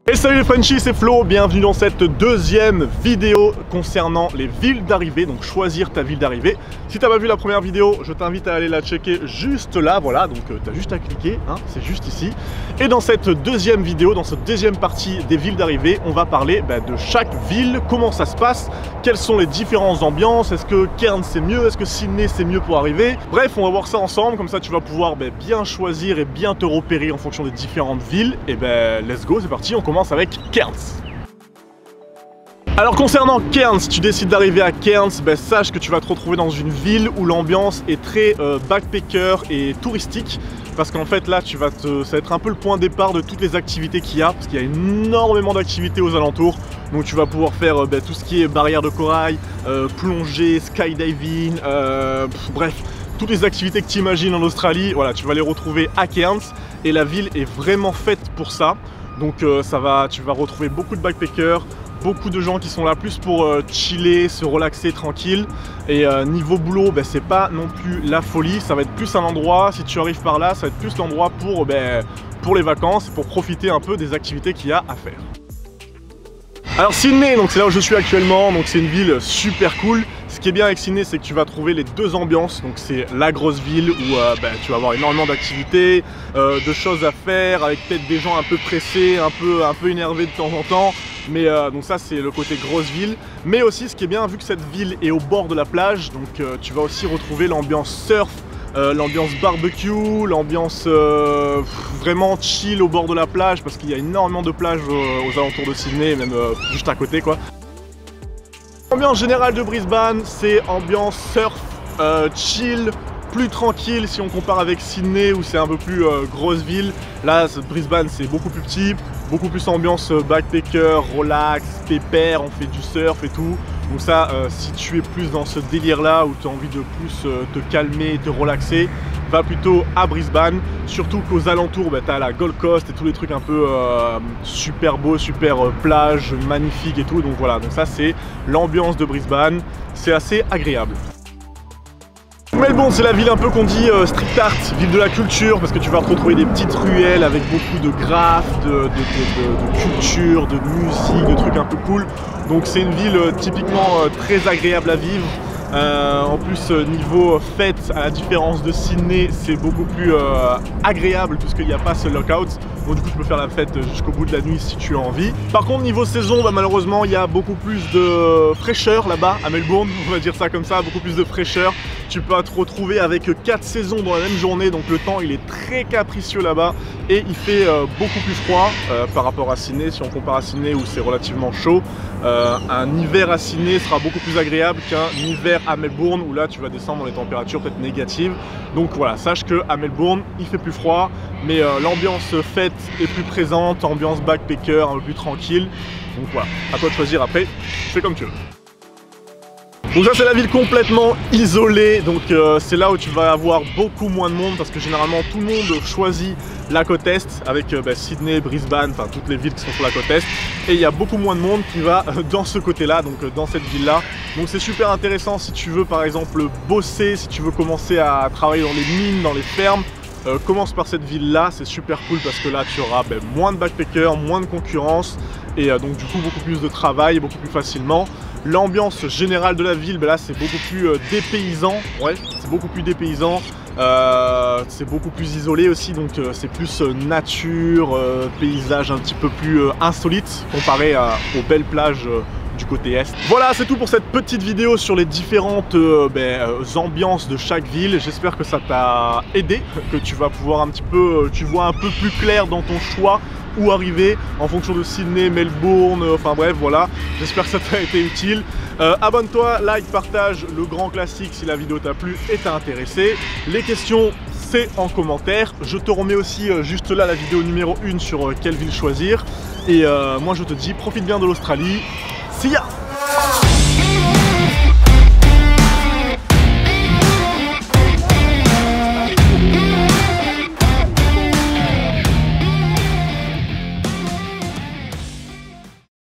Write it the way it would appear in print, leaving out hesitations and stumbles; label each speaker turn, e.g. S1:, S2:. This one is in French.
S1: Et salut les Frenchies, c'est Flo, bienvenue dans cette deuxième vidéo concernant les villes d'arrivée, donc choisir ta ville d'arrivée. Si t'as pas vu la première vidéo, je t'invite à aller la checker juste là, voilà, donc t'as juste à cliquer, hein, c'est juste ici. Et dans cette deuxième vidéo, dans cette deuxième partie des villes d'arrivée, on va parler de chaque ville, comment ça se passe, quelles sont les différentes ambiances, est-ce que Cairns c'est mieux, est-ce que Sydney c'est mieux pour arriver. Bref, on va voir ça ensemble, comme ça tu vas pouvoir bien choisir et bien te repérer en fonction des différentes villes. Et let's go, c'est parti, on commence avec Cairns. Alors concernant Cairns, si tu décides d'arriver à Cairns, sache que tu vas te retrouver dans une ville où l'ambiance est très backpacker et touristique. Parce qu'en fait là, ça va être un peu le point de départ de toutes les activités qu'il y a. Parce qu'il y a énormément d'activités aux alentours. Donc tu vas pouvoir faire tout ce qui est barrière de corail, plongée, skydiving, bref. Toutes les activités que tu imagines en Australie, voilà, tu vas les retrouver à Cairns. Et la ville est vraiment faite pour ça. Donc tu vas retrouver beaucoup de backpackers, beaucoup de gens qui sont là plus pour chiller, se relaxer tranquille. Et niveau boulot, c'est pas non plus la folie, ça va être plus un endroit, si tu arrives par là, ça va être plus l'endroit pour les vacances, pour profiter un peu des activités qu'il y a à faire. Alors Sydney, donc c'est là où je suis actuellement, donc c'est une ville super cool. Ce qui est bien avec Sydney, c'est que tu vas trouver les deux ambiances. Donc c'est la grosse ville où tu vas avoir énormément d'activités, de choses à faire, avec peut-être des gens un peu pressés, un peu énervés de temps en temps. Mais donc ça c'est le côté grosse ville. Mais aussi ce qui est bien, vu que cette ville est au bord de la plage, donc tu vas aussi retrouver l'ambiance surf, l'ambiance barbecue, l'ambiance vraiment chill au bord de la plage, parce qu'il y a énormément de plages aux alentours de Sydney, même juste à côté quoi. L'ambiance générale de Brisbane, c'est ambiance surf, chill, plus tranquille si on compare avec Sydney où c'est un peu plus grosse ville. Là, Brisbane, c'est beaucoup plus petit, beaucoup plus ambiance backpacker, relax, pépère, on fait du surf et tout. Donc ça, si tu es plus dans ce délire-là où tu as envie de plus te calmer, te relaxer, va plutôt à Brisbane. Surtout qu'aux alentours, tu as la Gold Coast et tous les trucs un peu super beaux, super plage, magnifiques et tout. Donc voilà, donc ça c'est l'ambiance de Brisbane, c'est assez agréable. Melbourne, c'est la ville un peu qu'on dit street art, ville de la culture, parce que tu vas retrouver des petites ruelles avec beaucoup de graphes, de culture, de musique, de trucs un peu cool. Donc c'est une ville typiquement très agréable à vivre. En plus niveau fête, à la différence de Sydney, c'est beaucoup plus agréable puisqu'il n'y a pas ce lockout. Donc du coup tu peux faire la fête jusqu'au bout de la nuit si tu as envie. Par contre niveau saison, malheureusement il y a beaucoup plus de fraîcheur là-bas à Melbourne, on va dire ça comme ça, beaucoup plus de fraîcheur. Tu peux te retrouver avec 4 saisons dans la même journée, donc le temps il est très capricieux là-bas et il fait beaucoup plus froid par rapport à Sydney. Si on compare à Sydney où c'est relativement chaud, un hiver à Sydney sera beaucoup plus agréable qu'un hiver à Melbourne où là tu vas descendre dans les températures peut-être négatives. Donc voilà, sache qu'à Melbourne il fait plus froid, mais l'ambiance fête est plus présente, ambiance backpacker un peu plus tranquille. Donc voilà, à toi de choisir après, fais comme tu veux. Donc ça c'est la ville complètement isolée, donc c'est là où tu vas avoir beaucoup moins de monde parce que généralement tout le monde choisit la côte Est avec Sydney, Brisbane, enfin toutes les villes qui sont sur la côte Est, et il y a beaucoup moins de monde qui va dans ce côté là, donc dans cette ville là. Donc c'est super intéressant si tu veux par exemple bosser, si tu veux commencer à travailler dans les mines, dans les fermes. Commence par cette ville là, c'est super cool parce que là tu auras moins de backpackers, moins de concurrence et donc du coup beaucoup plus de travail, beaucoup plus facilement. L'ambiance générale de la ville, là c'est beaucoup plus dépaysant, ouais, c'est beaucoup plus dépaysant, c'est beaucoup plus isolé aussi, donc c'est plus nature, paysage un petit peu plus insolite comparé aux belles plages du côté est. Voilà, c'est tout pour cette petite vidéo sur les différentes ambiances de chaque ville. J'espère que ça t'a aidé, que tu vas pouvoir un petit peu, tu vois un peu plus clair dans ton choix où arriver en fonction de Sydney, Melbourne, enfin bref voilà, j'espère que ça t'a été utile. Abonne-toi, like, partage, le grand classique si la vidéo t'a plu et t'a intéressé. Les questions c'est en commentaire. Je te remets aussi juste là la vidéo numéro 1 sur quelle ville choisir. Et moi je te dis profite bien de l'Australie. See ya!